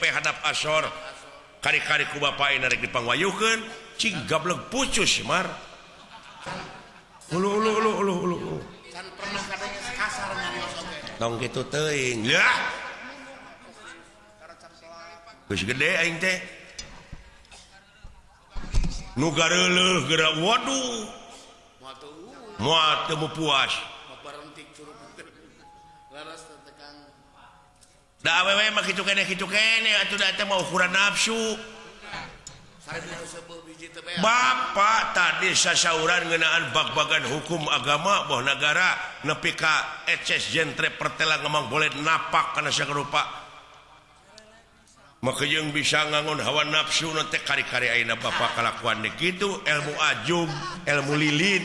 SMP hadap asor kari-kari ku bapak narek dipanggwayukeun cing gablek pucus mar ulu can pernah kadangnya kasar nyarios oge tong kitu teuing ya geus gede aing teh nu gareuleuh geura waduh moal teu puas berhenti curug laras tekan da awewe mah kitu keneh atuh da teh mah ukuran nafsu Bapak tadi sasauran ngeunaan bag-bagan hukum agama boh negara nepi ka eces jentre pertela ngemang boleh napak kana sarupa maka jeung bisa ngangon hawa nafsu nanti kari-kari ayeuna bapak kalakuan kitu ilmu ajum ilmu lilin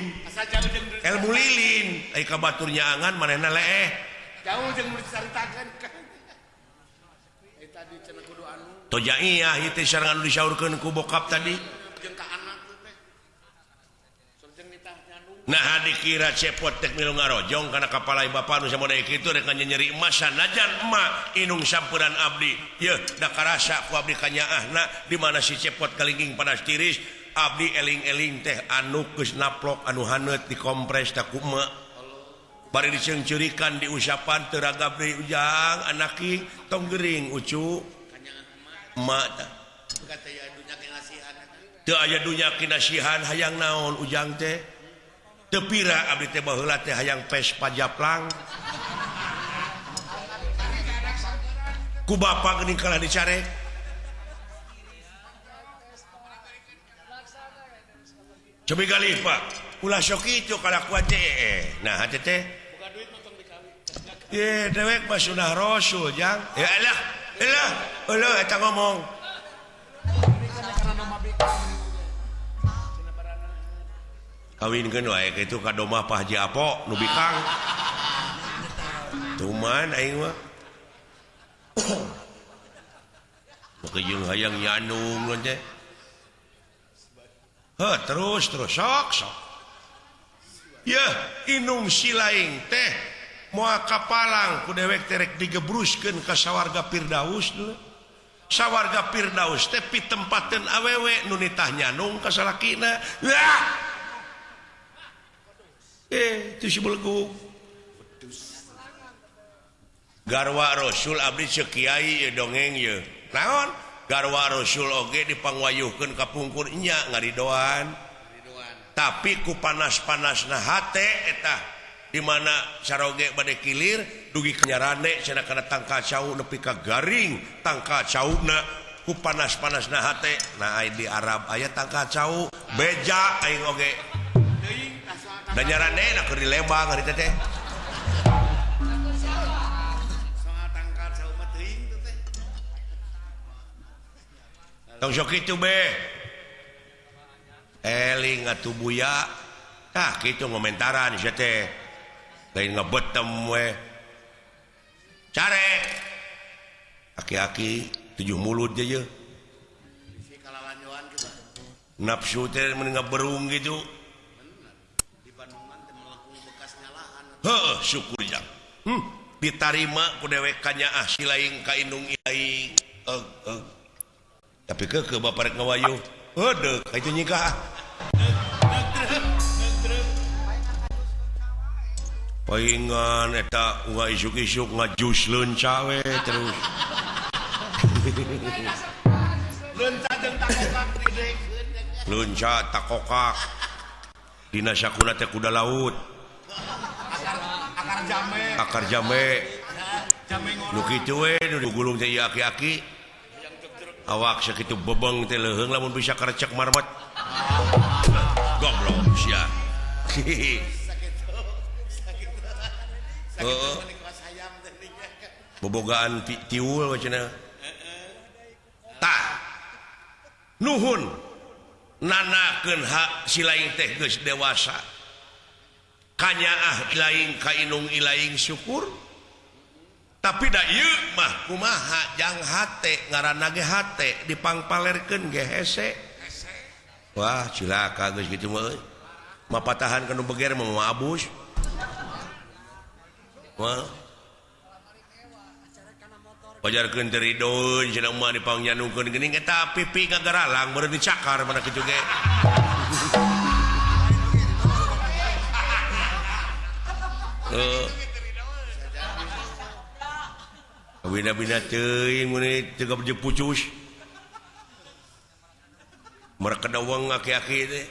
ai ka batur nyaangan manehna leeh jauh jeung nu dicaritakeun tadi cenah kudu anu tojaiyah ieu teh sarangan disaurkeun ku bokap tadi jeung ka anak teh surjeng nitah nyandung nah dikira cepot tek milu ngarojong kana kapalai bapa nu samoda kitu rek nyeri emas sanajan emak inung sampuran abdi yeuh da karasa ku abdi kanyaahna di mana si cepot kalingking panas tiris abdi eling-eling teh anu geus naplok anu haneut dikompres da ku emak bari diceungceurikan di usapan teu ragab deui ujang anaki tong gering ucu emak tah teu aya dunya kinasihan hayang naon ujang teh teu pira abdi teh baheula teh hayang pes pajaplang ku bapa geuning kalah dicare cobi galih Pak ulah sok kitu kalakuan teh nah hate teh buka duit nonton dikawin ye dewek mah sunah rasul jang ya elah eta ngomong kawinkeun wae kitu ka domah Pak Haji Apo nu bikang tuman aing mah maka jeung hayang nyanung teh terus sok ya inung silaing teh moal kapalang ku dewek terek digebruskeun ka sawarga Firdaus dulu sawarga Firdaus teh pitempateun awewe nu nitah nyanung ka salakina itu si belegu garwa Rasul abdi cekiai ya dongeng ya naon garwa Rasul oge dipanggwayuhkeun ka pungkur nya ngaridoan tapi ku panas-panasna hate eta di mana saroge bade kilir dugi nyarane cenah kana tangka cau nepi ka garing tangka cauna ku panas-panasna hate nah di Arab aya tangka cau beja aing oge da nyarane na keur di Lembang ari teh tong sok kitu be eling atuh buya tah kitu ngomentaran sia teh lain ngabetem we carek aki-aki 7 mulut je ye si kalalanyoan kita nafsu teh mun ngaberung gitu di Bandungan teh melengkung bekas nyalahan heuh syukur jang ditarima ku dewek kanyaah silaing ka indung ilaing tapi ke bapak rek ngawayuh heudeuk itu nyikah paingan eta uga isuk-isuk ngajus leunca we terus leunca jeung takokak didekeun leunca takokak dina sakuna teh kuda laut akar jame nu kitu we nu digulung teh aki-aki awak sakitu bebeng teh leuheung lamun bisa karecek marmet goblok sia bobogaan tiul cenah tah nuhun nanakeun hak silaing teh geus dewasa kanyaah ilaing ka inung ilaing syukur tapi da ieu mah kumaha jang hate ngaranna ge hate dipangpalerkeun ge hese wah cilaka geus kitu mah mapatahan kana beger mah abus wah pajarkeun teu ridho cenah mah dipangnyannungkeun geuning eta pipi ngagaralang meureun dicakar mana kitu ge. Bina-bina teuing mun teu gabje pucus. Mereka dawang aki-aki teh.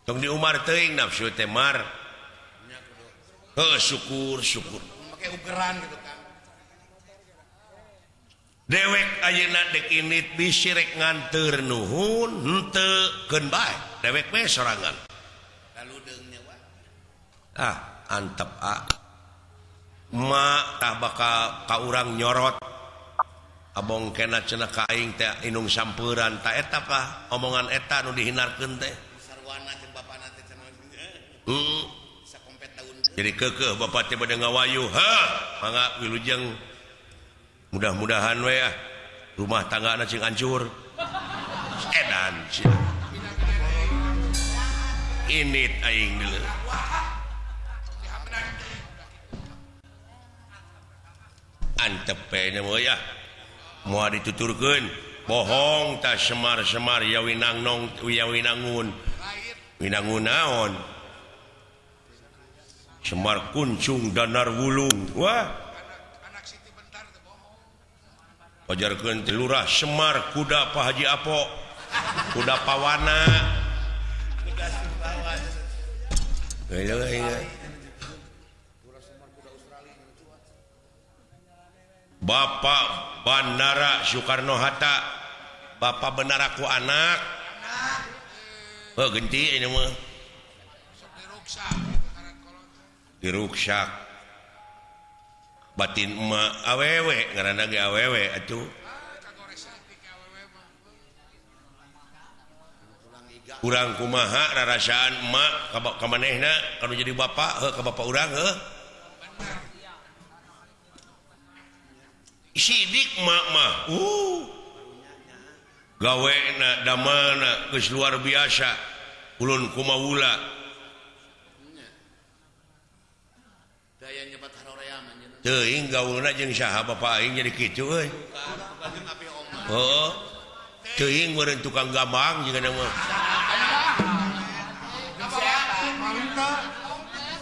Tong di Umar teuing nafsu teh mar. Syukur. Make ugeran gitu kan. Dewek ayeuna dek init bisi rek nganteur nuhun henteu keun bae. Dewek we sorangan. Lalu deungnya wa. Antep Ma tah bakal ka urang nyorot. Abong kena cenah ka aing teh inung sampeuran ta eta pa omongan eta nu dihinarkeun teh. Sarwana jeung bapana teh cenah. Sakompet daun. Jadi keukeuh bapa teh bade ngawayu. Mangga wilujeng mudah-mudahan we rumah tanggana cing hancur. Edan sia. Init aing deuleu. Antep pe nya moy moal dituturkeun bohong tah semar-semar ya winangnong ya winangun naon Semar kuncung danar wulung wah anak Siti bentar teh bohong pajarkeun teh lurah Semar kuda Pak Haji Apo kuda pawana kuda pawana Bapak Bandara Soekarno-Hatta Bapak benar aku anak genti ini mah diruksak batin emak awewe ngaranna ge awewe atuh urang kumaha rarasaan emak ka manehna kanu jadi bapak ka bapak urang sidik mak mah gawena damana geus luar biasa ulun kumaula daya nyebat harorea mah teuing gaweuna jeung saha bapak aing jadi kitu euy teuing meureun tukang gambang jeung mah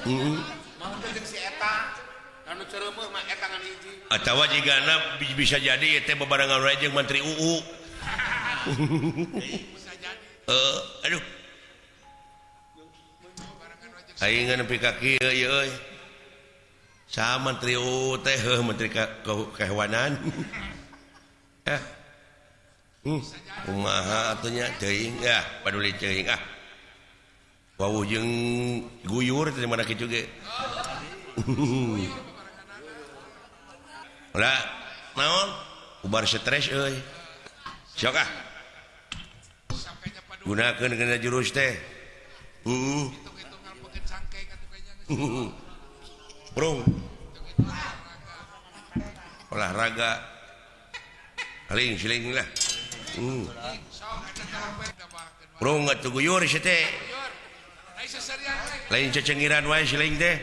jeung si eta anu cereumeuh mah eta ngan hiji atawa jigana bisa jadi teh bebarengan wae jeung Menteri UU. Bisa jadi. Aduh. Aing nepi ka kieu ieu euy. Saha Menteri UU teh Menteri Kehewanan. Kumaha atunya teuing paduli teuing Wawuh jeung guyur teh mana kitu ge. Ulah naon ubar stres euy sok gunakeun kana jurus teh Bro olahraga siling lah Bro atuh guyur sia teh lain cecengiran wae siling teh